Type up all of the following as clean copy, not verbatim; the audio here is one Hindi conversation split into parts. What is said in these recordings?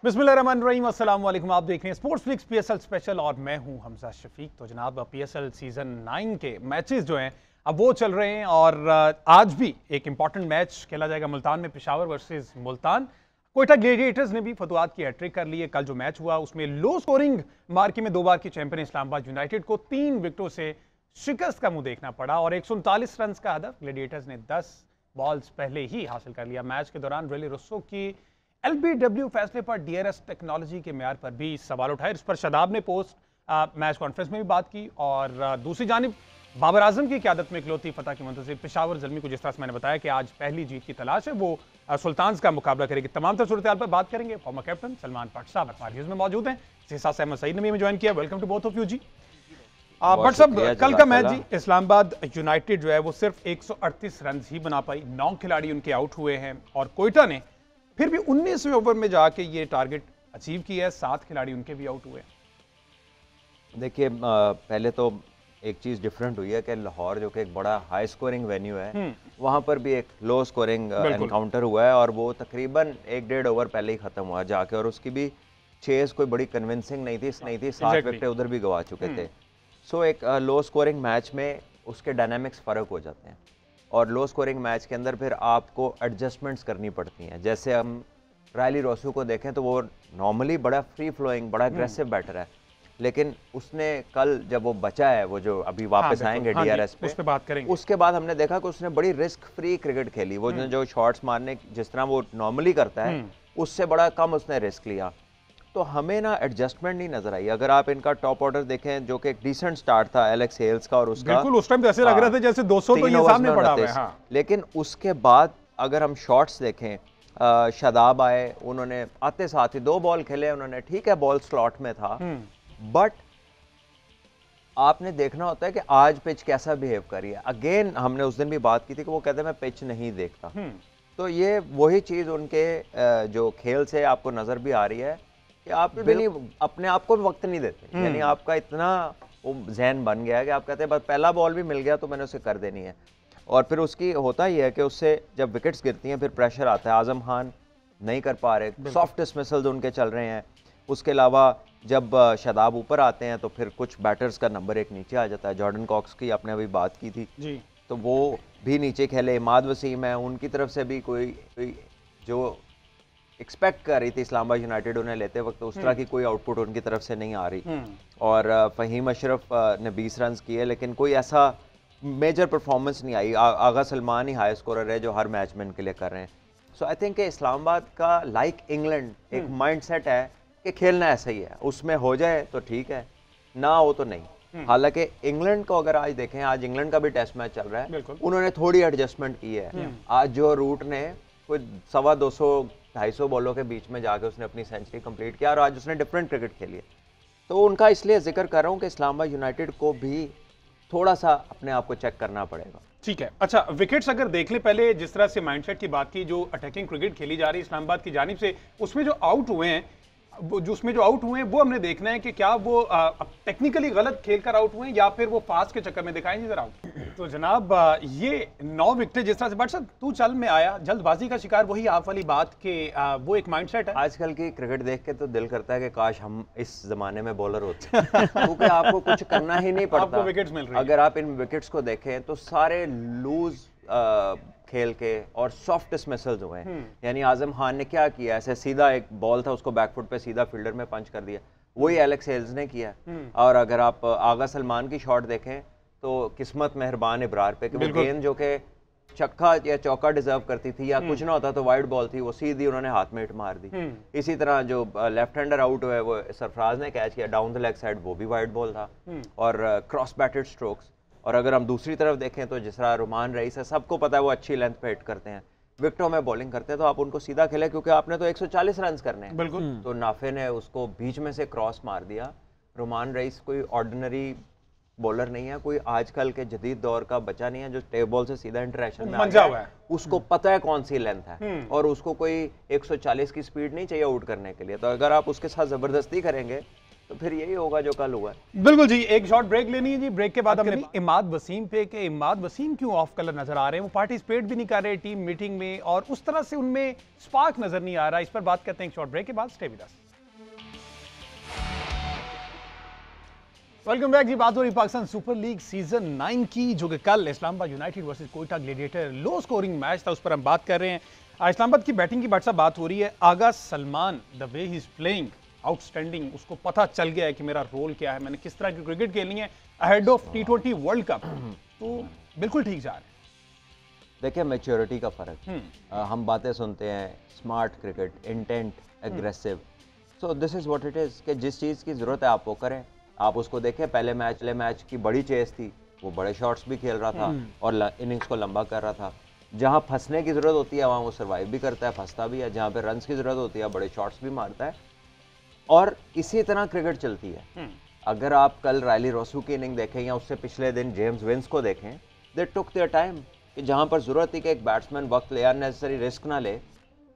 बिस्मिल्लाहिर्रहमानिर्रहीम, अस्सलाम वालेकुम। आप देख रहे हैं स्पोर्ट्स फ्लिक्स पीएसएल स्पेशल और मैं हूं हमजा शफीक। तो जनाब पीएसएल सीजन 9 के मैचेस जो हैं अब वो चल रहे हैं और आज भी एक इंपॉर्टेंट मैच खेला जाएगा मुल्तान में, पेशावर वर्सेस मुल्तान। कोयटा ग्लेडिएटर्स ने भी फतवात की हैट्रिक कर ली है। कल जो मैच हुआ उसमें लो स्कोरिंग मार्के में 2 बार की चैंपियन इस्लामाबाद यूनाइटेड को 3 विकेटों से शिकस्त का मुंह देखना पड़ा और 139 रन का हदफ ग्लेडिएटर्स ने 10 बॉल्स पहले ही हासिल कर लिया। मैच के दौरान रेली रुस्सो की एलबीडब्ल्यू फैसले पर डीआरएस टेक्नोलॉजी के म्यार पर भी सवाल उठाए। इस पर शादाब ने पोस्ट मैच कॉन्फ्रेंस में भी बात की और दूसरी जानिब बाबर आजम की क़यादत में इकलौती फतह की मुंतज़िर पेशावर ज़ल्मी को जिस तरह से मैंने बताया कि आज पहली जीत की तलाश है, वो सुल्तान का मुकाबला करेगी। तमाम तर सूरत पर बात करेंगे। फॉर्मर कैप्टन सलमान भट्ट साहब हमारे में मौजूद हैं, इसके साथ अहमद सईद ने भी ज्वाइन किया। Welcome to both of you ji. Bhatt साहब, कल का मैच जी इस्लामाबाद यूनाइटेड जो है वो सिर्फ 138 रन ही बना पाई, 9 खिलाड़ी उनके आउट हुए हैं और कोयटा ने फिर भी 19वें ओवर में जाके ये टारगेट अचीव किया है, 7 खिलाड़ी उनके भी आउट हुए हैं। देखिए, पहले तो एक चीज़ डिफरेंट हुई है कि लाहौर जो कि एक बड़ा हाई स्कोरिंग वेन्यू है, वहाँ पर भी एक लो स्कोरिंग एनकाउंटर हुआ है और वो तकरीबन 1-1.5 ओवर पहले ही ख़त्म हुआ जाके, और उसकी भी चेस कोई बड़ी कन्विंसिंग नहीं थी, 7 विकेटें उधर भी गवा चुके थे। सो एक लो स्कोरिंग मैच में उसके डायनामिक्स फ़र्क हो जाते हैं और लो स्कोरिंग मैच के अंदर फिर आपको एडजस्टमेंट्स करनी पड़ती हैं। जैसे हम रेली रुस्सो को देखें तो वो नॉर्मली बड़ा फ्री फ्लोइंग, बड़ा अग्रेसिव बैटर है, लेकिन उसने कल जब वो बचा है, वो जो अभी वापस आएंगे डीआरएस पे, उस पे बात करेंगे। उसके बाद हमने देखा कि उसने बड़ी रिस्क फ्री क्रिकेट खेली। वो जो शॉट्स मारने जिस तरह वो नॉर्मली करता है उससे बड़ा कम उसने रिस्क लिया। तो हमें ना एडजस्टमेंट नहीं नजर आई। अगर आप इनका टॉप ऑर्डर देखें जो कि एक डिसेंट स्टार्ट था एलेक्स हेल्स का, और उसका बिल्कुल उस टाइम तो ऐसे लग रहा था जैसे 200 तो ये सामने पड़ा हुआ है। हाँ। लेकिन उसके बाद अगर हम शॉट्स देखें, शादाब आए, उन्होंने आते साथ ही 2 बॉल खेले उन्होंने, ठीक है बॉल स्लॉट में था, बट आपने देखना होता है कि आज पिच कैसा बिहेव करी है। अगेन हमने उस दिन भी बात की थी कि वो कहते हैं मैं पिच नहीं देखता। तो ये वही चीज़ उनके जो खेल से आपको नज़र भी आ रही है कि आप भी अपने आप को वक्त नहीं देते, यानी आपका इतना वो जहन बन गया है कि आप कहते हैं बस पहला बॉल भी मिल गया तो मैंने उसे कर देनी है। और फिर उसकी होता ही है कि उससे जब विकेट्स गिरती हैं फिर प्रेशर आता है। आजम खान नहीं कर पा रहे, सॉफ्ट डिसमिसल्स उनके चल रहे हैं। उसके अलावा जब शादाब ऊपर आते हैं तो फिर कुछ बैटर्स का नंबर 1 नीचे आ जाता है। जॉर्डन कॉक्स की आपने अभी बात की थी जी, तो वो भी नीचे खेले। इमाद वसीम है, उनकी तरफ से भी कोई जो एक्सपेक्ट कर रही थी इस्लामाबाद यूनाइटेड उन्हें लेते वक्त, उस तरह की कोई आउटपुट उनकी तरफ से नहीं आ रही। और फ़हीम अशरफ ने 20 रन किए, लेकिन कोई ऐसा मेजर परफॉर्मेंस नहीं आई। आगा सलमान ही हाई स्कोरर है जो हर मैच में इनके लिए कर रहे हैं। सो आई थिंक इस्लामाबाद का लाइक इंग्लैंड एक माइंडसेट है कि खेलना ऐसा ही है, उसमें हो जाए तो ठीक है, ना हो तो नहीं। हालांकि इंग्लैंड को अगर आज देखें, आज इंग्लैंड का भी टेस्ट मैच चल रहा है, उन्होंने थोड़ी एडजस्टमेंट की है। आज जो रूट ने कोई 250-250 बॉलों के बीच में जाके उसने अपनी सेंचुरी कंप्लीट किया और आज उसने डिफरेंट क्रिकेट खेली है। तो उनका इसलिए जिक्र कर रहा हूँ कि इस्लामाबाद यूनाइटेड को भी थोड़ा सा अपने आप को चेक करना पड़ेगा। ठीक है। अच्छा, विकेट्स अगर देख ले, पहले जिस तरह से माइंडसेट की बात की, जो अटैकिंग क्रिकेट खेली जा रही है इस्लामाबाद की जानिब से, उसमें जो आउट हुए हैं वो हमने देखना है कि क्या वो टेक्निकली गलत खेलकर आउट हुए हैं या फिर वो फास्ट के चक्कर में दिखाई नहीं जरा आउट। तो जनाब ये 9 विकेट जिस तरह से, बट सर तू चल में आया, जल्दबाजी का शिकार, वही आप वाली बात के वो एक माइंडसेट है। आजकल की क्रिकेट देख के तो दिल करता है कि काश हम इस जमाने में बॉलर होते क्योंकि आपको कुछ करना ही नहीं पड़ता, आपको विकेट्स मिल रही है। अगर आप इन विकेट्स को देखें तो सारे लूज खेल के और सॉफ्ट डिसमिसल्स हुए हैं। यानी आजम खान ने क्या किया, ऐसे सीधा एक बॉल था उसको बैकफुट पे सीधा फील्डर में पंच कर दिया, वही एलेक्स हेल्स ने किया। और अगर आप आगा सलमान की शॉट देखें तो किस्मत मेहरबान इब्रार पे कि वो गेंद जो कि छक्का या चौका डिजर्व करती थी या कुछ ना होता तो वाइड बॉल थी, वो सीधी उन्होंने हाथ में हिट मार दी। इसी तरह जो लेफ्ट हैंडर आउट हुए वो सरफराज ने कैच किया डाउन द लेग साइड, वो भी वाइड बॉल था और क्रॉस बैटेड स्ट्रोक्स। और अगर हम दूसरी तरफ देखें तो जिस तरह रुमान रईस है, सबको पता है वो अच्छी लेंथ पे हिट करते हैं, विकेटों में बॉलिंग करते हैं, तो आप उनको सीधा खेले क्योंकि आपने तो 140 रन करने हैं। बिल्कुल। तो नाफे ने उसको बीच में से क्रॉस मार दिया। रुमान रईस कोई ऑर्डिनरी बॉलर नहीं है, कोई आजकल के जदीद दौर का बच्चा नहीं है जो टेप बॉल से सीधा इंटरेक्शन में आ गया। उसको पता है कौन सी लेंथ है और उसको कोई 140 की स्पीड नहीं चाहिए आउट करने के लिए। तो अगर आप उसके साथ जबरदस्ती करेंगे तो फिर यही होगा जो कल हुआ है। बिल्कुल जी, एक शॉर्ट ब्रेक लेनी है जी। ब्रेक के बाद हम इमाद वसीम पे के इमाद वसीम क्यों ऑफ कलर नजर आ रहे हैं, वो पार्टिसिपेट भी नहीं कर रहे टीम मीटिंग में और उस तरह से उनमें स्पार्क नजर नहीं आ रहा, इस पर बात करते हैं एक शॉर्ट ब्रेक के बाद। Stay with us. Welcome back ji. बात हो रही पाकिस्तान सुपर लीग सीजन 9 की, जो कि कल Islamabad United versus Quetta gladiator low scoring match था, उस पर हम बात कर रहे हैं। इस्लामाबाद की बैटिंग की बात हो रही है। Agha Salman, the way he is playing outstanding, उसको पता चल गया है कि मेरा रोल क्या है, मैंने किस तरह की क्रिकेट खेलनी है ahead of T20 world cup, तो बिल्कुल ठीक जा रहे हैं। देखिए मैच्योरिटी का फर्क, हम बातें सुनते हैं smart cricket, intent, aggressive, so this is what it is कि जिस चीज़ की ज़रूरत है आप वो करें। आप उसको देखें, पहले मैच की बड़ी चेस थी, वो बड़े शॉट्स भी खेल रहा था और इनिंग्स को लंबा कर रहा था। जहाँ फंसने की ज़रूरत होती है वहाँ वो सर्वाइव भी करता है, फंसता भी है। जहाँ पे रन्स की ज़रूरत होती है बड़े शॉट्स भी मारता है, और इसी तरह क्रिकेट चलती है। अगर आप कल रायली रोसू की इनिंग देखें या उससे पिछले दिन जेम्स विंस को देखें, दे टुक देयर टाइम, कि जहाँ पर ज़रूरत थी कि एक बैट्समैन वक्त ले, अननेसेसरी रिस्क ना ले,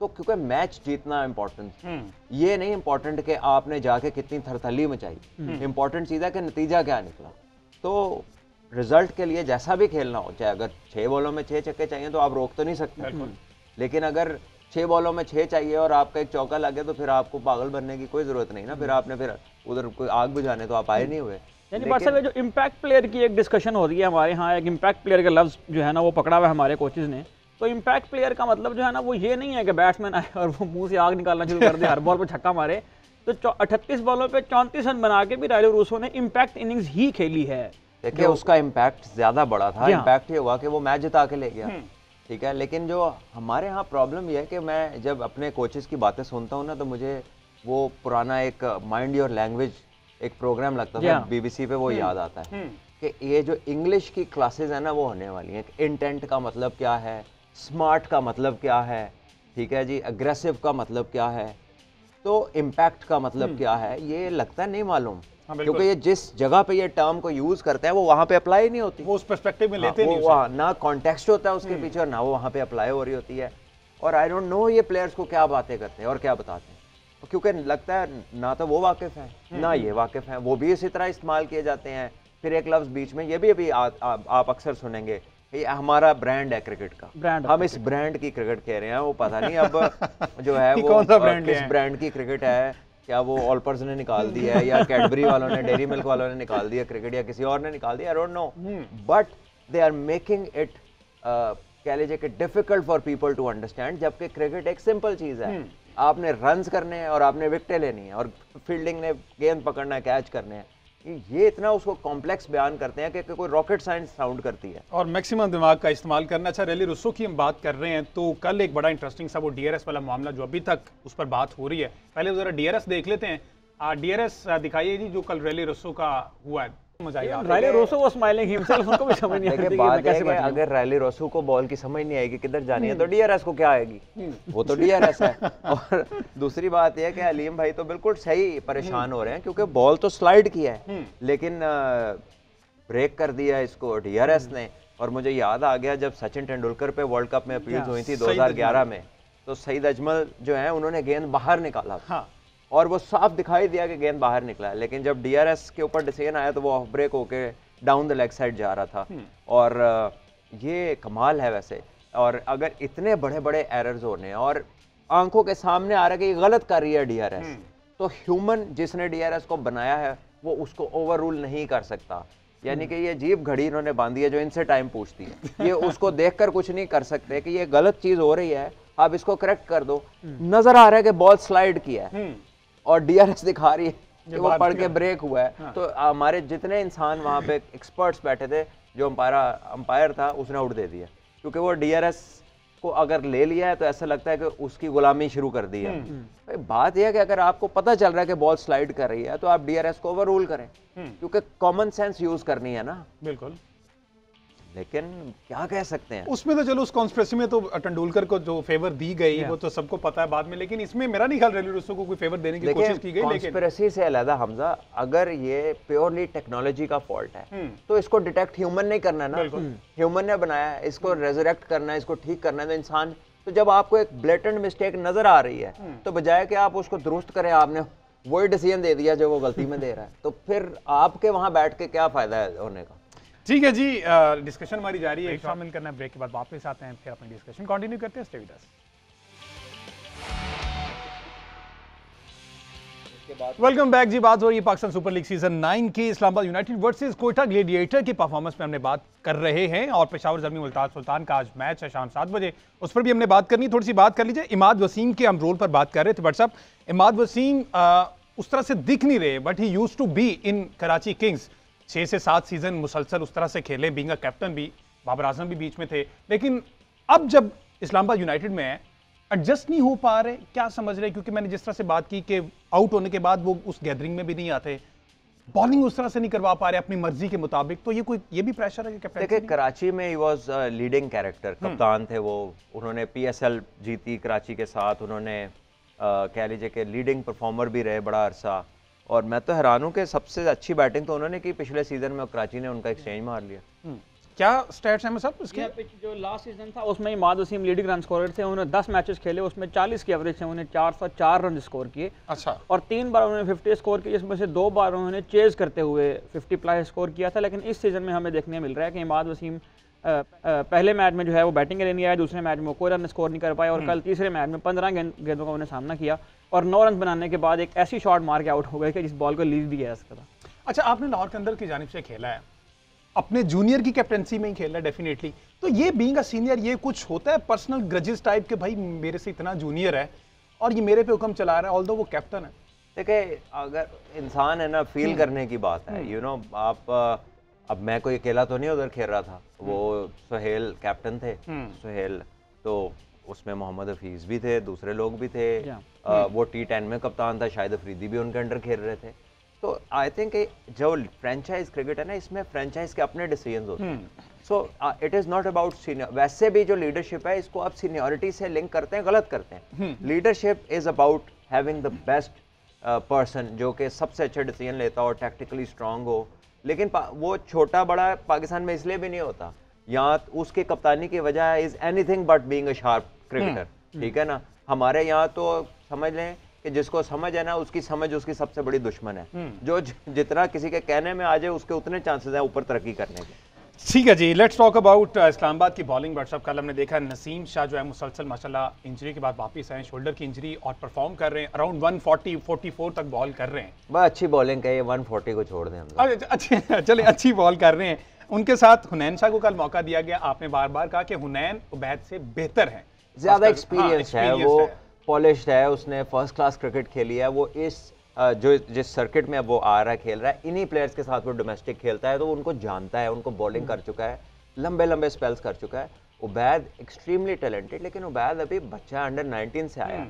तो क्योंकि मैच जीतना इंपॉर्टेंट, ये नहीं इंपॉर्टेंट कि आपने जाके कितनी थरथली मचाई, इंपॉर्टेंट चीज़ है कि नतीजा क्या निकला। तो रिजल्ट के लिए जैसा भी खेलना हो, चाहे अगर 6 बॉलों में 6 छक्के चाहिए तो आप रोक तो नहीं सकते, लेकिन अगर 6 बॉलों में 6 चाहिए और आपका एक चौका लगे तो फिर आपको पागल बनने की कोई जरूरत नहीं ना, फिर आपने फिर उधर कोई आग बुझाने तो आप आए नहीं हुए। यानी बात साहब, जो इम्पैक्ट प्लेयर की एक डिस्कशन हो रही है हमारे यहाँ, एक इम्पैक्ट प्लेयर का लफ्ज़ जो है ना वो पकड़ा हुआ है हमारे कोचेज ने। तो इम्पैक्ट प्लेयर का मतलब जो है ना वो ये नहीं है कि बैट्समैन आए और वो मुंह से आग निकालना शुरू कर दे, हर बॉल पर छक्का मारे। तो 38 बॉलों पे 34 रन बना के भी रायली रूसो ने इम्पैक्ट इनिंग्स ही खेली है। देखिए उसका इम्पैक्ट ज्यादा बड़ा था, इम्पैक्ट ये हुआ कि वो मैच जिता के ले गया, ठीक है। लेकिन जो हमारे यहाँ प्रॉब्लम ये है कि मैं जब अपने कोचेस की बातें सुनता हूँ ना, तो मुझे वो पुराना एक माइंड योर लैंग्वेज एक प्रोग्राम लगता था BBC पे, वो याद आता है कि ये जो इंग्लिश की क्लासेस है ना वो होने वाली हैं। इंटेंट का मतलब क्या है, स्मार्ट का मतलब क्या है, ठीक है जी, अग्रेसिव का मतलब क्या है, तो इम्पैक्ट का मतलब क्या है, ये लगता है नहीं मालूम। क्योंकि ये जिस जगह पे ये टर्म को यूज करते हैं वो वहाँ पे अप्लाई नहीं होती, वो उस पर्सपेक्टिव में लेते नहीं, वहाँ ना कॉन्टेक्स्ट होता है उसके पीछे और ना वो वहाँ पे अप्लाई हो रही होती है। और आई डोंट नो ये प्लेयर्स को क्या बातें करते हैं और क्या बताते हैं, क्योंकि लगता है ना तो वो वाकिफ हैं ना ये वाकिफ हैं, वो भी इसी तरह इस्तेमाल किए जाते हैं। फिर एक लफ्ज बीच में ये भी अभी आप अक्सर सुनेंगे, ये हमारा ब्रांड है क्रिकेट का, हम इस ब्रांड की क्रिकेट कह रहे हैं, वो पता नहीं अब जो है वो किस ब्रांड की क्रिकेट है, क्या वो ऑल्पर्स ने निकाल दी है या कैडबरी वालों ने, डेयरी मिल्क वालों ने निकाल दिया क्रिकेट, या किसी और ने निकाल दिया, I don't know, but they are making it कह लीजिए कि difficult for people to understand, जबकि क्रिकेट एक सिंपल चीज है। आपने रन्स करने हैं और आपने विकेटें लेनी है और फील्डिंग ने गेंद पकड़ना है, कैच करने हैं। ये इतना उसको कॉम्प्लेक्स बयान करते हैं कि कोई रॉकेट साइंस साउंड करती है और मैक्सिमम दिमाग का इस्तेमाल करना। अच्छा, रायली रूसो की हम बात कर रहे हैं, तो कल एक बड़ा इंटरेस्टिंग सा वो DRS वाला मामला जो अभी तक उस पर बात हो रही है, पहले जरा DRS देख लेते हैं। DRS दिखाइए जी जो कल रायली रूसो का हुआ है, मजा आया। Rilee Rossouw was smiling himself, उनको भी समझ नहीं आ रही बात है कि अगर रायली रोसो को बॉल की समझ नहीं आएगी किधर जानी है, तो DRS को क्या आएगी, वो तो DRS है। और दूसरी बात यह है कि अलीम भाई तो बिल्कुल सही परेशान हो रहे हैं, क्योंकि बॉल तो स्लाइड किया है लेकिन ब्रेक कर दिया इसको DRS ने। और मुझे याद आ गया जब सचिन तेंदुलकर पे वर्ल्ड कप में अपील हुई थी 2011 में, तो सईद अजमल जो है उन्होंने गेंद बाहर निकाला था और वो साफ दिखाई दिया कि गेंद बाहर निकला है, लेकिन जब DRS के ऊपर डिसीजन आया तो वो ऑफ ब्रेक होके डाउन द लेग साइड जा रहा था। और ये कमाल है वैसे, और अगर इतने बड़े बड़े एरर्स होने हैं और आंखों के सामने आ रहा है कि ये गलत कर रही है DRS, तो ह्यूमन जिसने DRS को बनाया है वो उसको ओवर रूल नहीं कर सकता। यानी कि ये अजीब घड़ी इन्होंने बांधी है जो इनसे टाइम पूछती है, ये उसको देखकर कुछ नहीं कर सकते कि ये गलत चीज हो रही है, आप इसको करेक्ट कर दो। नजर आ रहा है कि बॉल स्लाइड किया है और DRS दिखा रही है कि वो पढ़ के ब्रेक हुआ है। तो हमारे जितने इंसान वहां पे एक्सपर्ट्स बैठे थे, जो अंपायर था उसने आउट दे दिया, क्योंकि वो DRS को अगर ले लिया है तो ऐसा लगता है कि उसकी गुलामी शुरू कर दी है। भाई बात यह है कि अगर आपको पता चल रहा है कि बॉल स्लाइड कर रही है तो आप DRS को ओवर रूल करें, क्योंकि कॉमन सेंस यूज करनी है ना। बिल्कुल, लेकिन क्या कह सकते हैं उसमें तो चलो उस कॉन्स्पिरेसी में तो तेंदुलकर को जो फेवर दी गई वो तो सबको पता है बाद में, लेकिन इसमें मेरा नहीं ख्याल रायली रूसो को कोई फेवर देने की कोशिश की गई। लेकिन कॉन्स्पिरेसी से अलहदा हमजा, अगर ये प्योरली टेक्नोलॉजी का फॉल्ट है तो इसको डिटेक्ट ह्यूमन नहीं करना है ना, ह्यूमन ने बनाया है, इसको रेजरेक्ट करना है, इसको ठीक करना है तो इंसान। तो जब आपको एक ब्लेटेंट मिस्टेक नजर आ रही है तो बजाय कि आप उसको दुरुस्त करें, आपने वही डिसीजन दे दिया जो वो गलती में दे रहा है, तो फिर आपके वहां बैठ के क्या फायदा है होने का। ठीक है जी, डिस्कशन हमारी जारी है, शामिल करना है, ब्रेक के बाद वापस आते हैं, फिर अपनी डिस्कशन कंटिन्यू करते हैं। Stay with us. Welcome back ji. बात हो रही है पाकिस्तान सुपर लीग सीजन 9 की Islamabad United versus Quetta gladiator की परफॉर्मेंस में हमने बात कर रहे हैं, और पेशावर ज़ल्मी मुल्तान सुल्तान का आज मैच है शाम 7 बजे, उस पर भी हमने बात करनी। थोड़ी सी बात कर लीजिए, इमाद वसीम के हम रोल पर बात कर रहे थे। बट साहब, इमाद वसीम उस तरह से दिख नहीं रहे, but he used to be in Karachi Kings. 6 से 7 सीजन मुसलसल उस तरह से खेले, बीइंग अ कैप्टन भी, बाबर आजम भी बीच में थे, लेकिन अब जब इस्लामाबाद यूनाइटेड में है एडजस्ट नहीं हो पा रहे, क्या समझ रहे? क्योंकि मैंने जिस तरह से बात की कि आउट होने के बाद वो उस गैदरिंग में भी नहीं आते, बॉलिंग उस तरह से नहीं करवा पा रहे अपनी मर्जी के मुताबिक, तो ये भी प्रेशर है कि कैप्टन? देखिए, कराची में ही वाज लीडिंग कैरेक्टर, कप्तान थे वो, उन्होंने PSL जीती कराची के साथ, उन्होंने कह लीजिए कि लीडिंग परफॉर्मर भी रहे बड़ा अरसा, और मैं तो हैरान हूँ कि सबसे अच्छी बैटिंग तो उन्होंने की पिछले सीजन में, कराची ने उनका एक्सचेंज मार लिया। क्या स्टैट्स हैं सब इसके? जो लास्ट सीजन था उसमें Imad Wasim leading run scorer थे, उन्होंने 10 मैचेस खेले, उसमें 40 की एवरेज से उन्होंने 404 रन स्कोर किए। अच्छा। और 3 बार उन्होंने 50 स्कोर किए, जिसमें से 2 बार उन्होंने चेज करते हुए 50+ स्कोर किया था। लेकिन इस सीजन में हमें देखने मिल रहा है कि इमाद वसीम पहले मैच में जो है वो बैटिंग के लिए नहीं आया, दूसरे मैच में वो कोई रन स्कोर नहीं कर पाए, और कल तीसरे मैच में 15 गेंदों का उन्हें सामना किया और 9 रन बनाने के बाद एक ऐसी शॉट मार के आउट हो गए कि जिस बॉल को लीज भी गया इसका था। अच्छा, आपने लाहौर के अंदर की जानिब से खेला है, अपने जूनियर की कैप्टनसी में ही खेलना है डेफिनेटली, तो ये बीइंग अ सीनियर ये कुछ होता है पर्सनल ग्रजेस टाइप के, भाई मेरे से इतना जूनियर है और ये मेरे पे हुक्म चला रहा है, ऑल्दो वो कैप्टन है? देखिए, अगर इंसान है ना, फील करने की बात है, यू नो, आप अब मैं कोई अकेला तो नहीं उधर खेल रहा था, वो सुहेल कैप्टन थे, सुहेल, तो उसमें मोहम्मद हफीज भी थे, दूसरे लोग भी थे, वो T10 में कप्तान था, शाहिद अफरीदी भी उनके अंडर खेल रहे थे। तो आई थिंक जो फ्रेंचाइज क्रिकेट है ना, इसमें फ्रेंचाइज के अपने डिसीजन होते हैं, so it is not about senior. वैसे भी जो लीडरशिप है इसको आप सीनियरिटी से लिंक करते हैं, गलत करते हैं। Leadership is about having the best person जो कि सबसे अच्छे डिसीजन लेता हो, टैक्टिकली स्ट्रांग हो, लेकिन वो छोटा बड़ा पाकिस्तान में इसलिए भी नहीं होता, यहाँ उसके कप्तानी की वजह is anything but being a sharp cricketer, ठीक है ना। हमारे यहाँ तो समझ लें कि जिसको समझ है ना, उसकी समझ उसकी सबसे बड़ी दुश्मन है, जो जितना किसी के कहने में आ जाए उसके उतने चांसेस हैं ऊपर तरक्की करने के। ठीक है जी, लेट्स टॉक अबाउट इस्लामाबाद की बॉलिंग। व्हाट्सअप कल हमने देखा नसीम शाह जो है मुसलसल माशाल्लाह इंजरी के बाद वापस आए, शोल्डर की इंजरी, और परफॉर्म कर रहे हैं, अराउंड 140-44 तक बॉल कर रहे हैं। बस अच्छी बॉलिंग है, 140 को छोड़ दें हम। अच्छी, चले अच्छी बॉल कर रहे हैं। उनके साथ हुनैन शाह को कल मौका दिया गया, आपने बार बार कहा कि हुनैन उबैद से बेहतर है, ज्यादा एक्सपीरियंस है, वो पॉलिश्ड है, उसने फर्स्ट क्लास क्रिकेट खेली है, वो इस जो जिस सर्किट में अब वो आ रहा है, खेल रहा है, इन्हीं प्लेयर्स के साथ वो डोमेस्टिक खेलता है, तो उनको जानता है, उनको बॉलिंग कर चुका है, लंबे लंबे स्पेल्स कर चुका है। उबैद एक्सट्रीमली टैलेंटेड, लेकिन उबैद अभी बच्चा अंडर 19 से आया,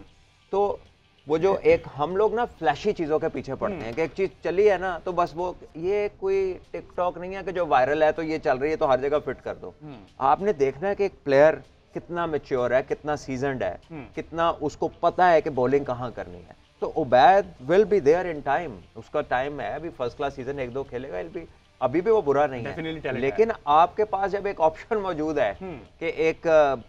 तो वो जो एक हम लोग ना फ्लैशी चीज़ों के पीछे पड़ते हैं कि एक चीज़ चली है ना तो बस वो, ये कोई टिकटॉक नहीं है कि जो वायरल है तो ये चल रही है तो हर जगह फिट कर दो। आपने देखना है कि एक प्लेयर कितना मैच्योर है, कितना सीजनड है, कितना उसको पता है कि बॉलिंग कहाँ करनी है। तो Ubaid will be there in time, उसका टाइम है, अभी फर्स्ट क्लास सीजन 1-2 खेलेगा, अभी भी वो बुरा नहीं है, लेकिन आपके पास जब एक ऑप्शन मौजूद है कि एक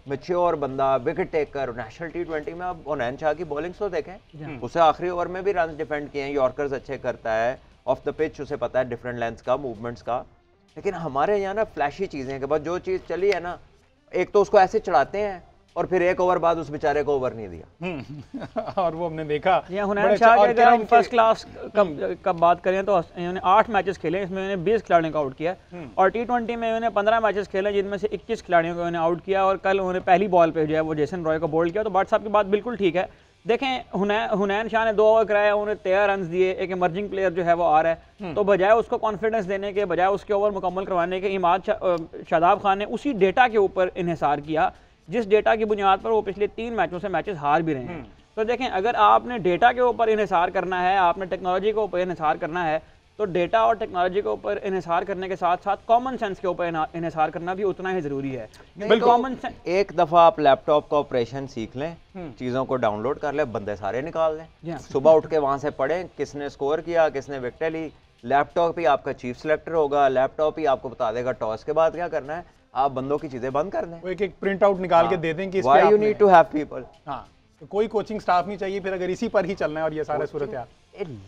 मैच्योर बंदा विकेट टेकर नेशनल T20 में, अब हुनैन शाह की बॉलिंग तो देखें, उसे आखिरी ओवर में भी रन डिफेंड किए हैं, यॉर्कर्स अच्छे करता है, ऑफ द पिच उसे पता है डिफरेंट लेंथ्स का, मूवमेंट्स का। लेकिन हमारे यहाँ ना फ्लैशी चीज़ें कि बस जो चीज़ चली है ना, एक तो उसको ऐसे चढ़ाते हैं और फिर एक ओवर बाद उस बेचारे को ओवर नहीं दिया। और वो हमने देखा हुनैन शाह के, अगर हम फर्स्ट क्लास कब बात करें तो इन्होंने 8 मैचेस खेले, इसमें इन्होंने 20 खिलाड़ियों को आउट किया, और T20 में इन्होंने 15 मैचेस खेले जिनमें से 21 खिलाड़ियों को इन्होंने आउट किया, और कल उन्होंने पहली बॉल पे जो है वो जेसन रॉय को बोल्ड किया। तो भट्ट साहब की बात बिल्कुल ठीक है। देखें, हुनैन शाह ने 2 ओवर कराया, उन्होंने 13 रन दिए, एक इमर्जिंग प्लेयर जो है वो आ रहा है, तो बजाय उसको कॉन्फिडेंस देने के, बजाय उसके ओवर मुकम्मल करवाने के, इमाद शादाब खान ने उसी डेटा के ऊपर इन्हिसार किया जिस डेटा की बुनियाद पर वो पिछले 3 मैचों से मैचेस हार भी रहे हैं। तो देखें, अगर आपने डेटा के ऊपर इन्हिसार करना है, आपने टेक्नोलॉजी के ऊपर इन्हिसार करना है, तो डेटा और टेक्नोलॉजी के ऊपर इन्हिसार करने के साथ साथ कॉमन सेंस के ऊपर इन्हिसार करना भी उतना ही जरूरी है। बिल्कुल, कॉमन सेंस, एक दफा आप लैपटॉप का ऑपरेशन सीख लें, चीजों को डाउनलोड कर लें, बंदे सारे निकाल लें, सुबह उठ के वहां से पढ़ें किसने स्कोर किया, किसने विकेट ली, लैपटॉप ही आपका चीफ सिलेक्टर होगा, लैपटॉप ही आपको बता देगा टॉस के बाद क्या करना है। आप बंदों की चीजें बंद कर दें, एक एक प्रिंट आउट निकाल के दे दें कि why you need to have people. हाँ, तो कोई कोचिंग स्टाफ नहीं चाहिए फिर अगर इसी पर ही चलना है और ये सारा सूरत यार।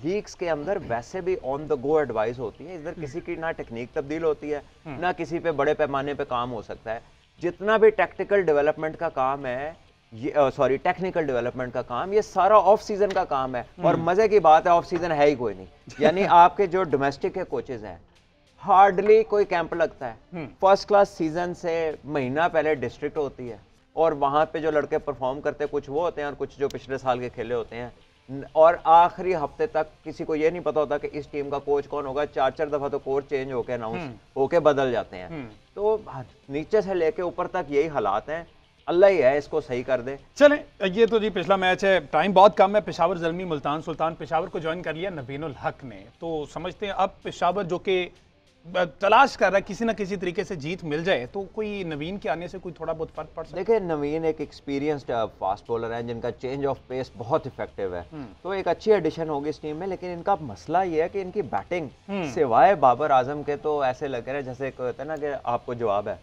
लीग्स के अंदर वैसे भी ऑन द गो एडवाइस होती है, इधर किसी की ना टेक्निक तब्दील होती है ना किसी पे बड़े पैमाने पे काम हो सकता है। जितना भी टेक्निकल डेवलपमेंट का काम है, ये टेक्निकल डेवलपमेंट का काम, ये सारा ऑफ सीजन का काम है। और मजे की बात है ऑफ सीजन है ही कोई नहीं। यानी आपके जो डोमेस्टिक के कोचेज हैं हार्डली कोई कैंप लगता है। फर्स्ट क्लास सीजन से महीना पहले डिस्ट्रिक्ट होती है और वहां पे जो लड़के परफॉर्म करते हैं कुछ वो होते हैं और कुछ जो पिछले साल के खेले होते हैं। और आखिरी हफ्ते तक किसी को ये नहीं पता होता कि इस टीम का कोच कौन होगा। 4-4 दफा तो कोच चेंज होके अनाउंस होके बदल जाते हैं। तो नीचे से लेके ऊपर तक यही हालात हैं। अल्लाह ही है इसको सही कर दे। चलें, ये तो जी पिछला मैच है, टाइम बहुत कम है। पेशावर ज़ल्मी मुल्तान सुल्तान पेशावर को ज्वाइन कर लिया नवीनुल हक ने, तो समझते हैं अब पेशावर जो कि तलाश कर रहा है किसी ना किसी तरीके से जीत मिल जाए, तो कोई नवीन के आने से कोई थोड़ा बहुत फर्क पड़ सकता है। देखिए नवीन एक एक्सपीरियंस्ड फास्ट बॉलर है जिनका चेंज ऑफ पेस बहुत इफेक्टिव है, तो एक अच्छी एडिशन होगी इस टीम में। लेकिन इनका मसला ये है कि इनकी बैटिंग सिवाय बाबर आजम के तो ऐसे लग रहे हैं जैसे कहते हैं ना कि आपको जवाब है।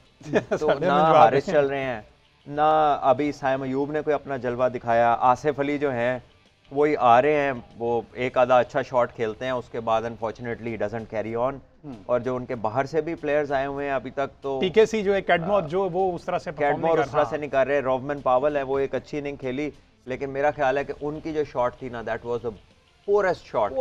तो ना हारिस चल रहे हैं ना अभी साइम अयूब ने कोई अपना जलवा दिखाया। आसिफ अली जो हैं वही आ रहे हैं, वो एक आधा अच्छा शॉट खेलते हैं, उसके बाद अनफॉर्चुनेटली डजंट कैरी ऑन। और जो उनके बाहर से भी प्लेयर्स आए हुए हैं अभी तक, तो टीकेसी जो है कैडमोर जो वो उस तरह से कैडमोर उस तरह से नहीं कर रहे। रॉबमन पावल है, वो एक अच्छी इनिंग खेली, लेकिन मेरा ख्याल है कि उनकी जो शॉट थी ना that was the poorest shot,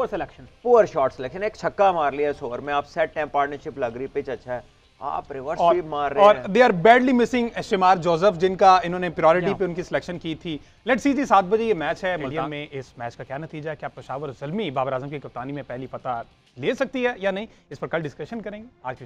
poor shot selection. एक छक्का मार लिया इस ओवर में, आप सेट टाइम पार्टनरशिप लग रही, पिच अच्छा है, आप रिवर्स स्वीप मार रहे हैं। और they are badly missing Shamar Joseph जिनका इन्होंने प्रायोरिटी पे उनकी सिलेक्शन की थी। लेट्स सी जी 7 बजे ये मैच है मुल्तान में। इस मैच का क्या नतीजा है, क्या पेशावर ज़ल्मी बाबर आजम की कप्तानी में पहली फतह ले सकती है या नहीं, इस पर कल डिस्कशन करेंगे। आज की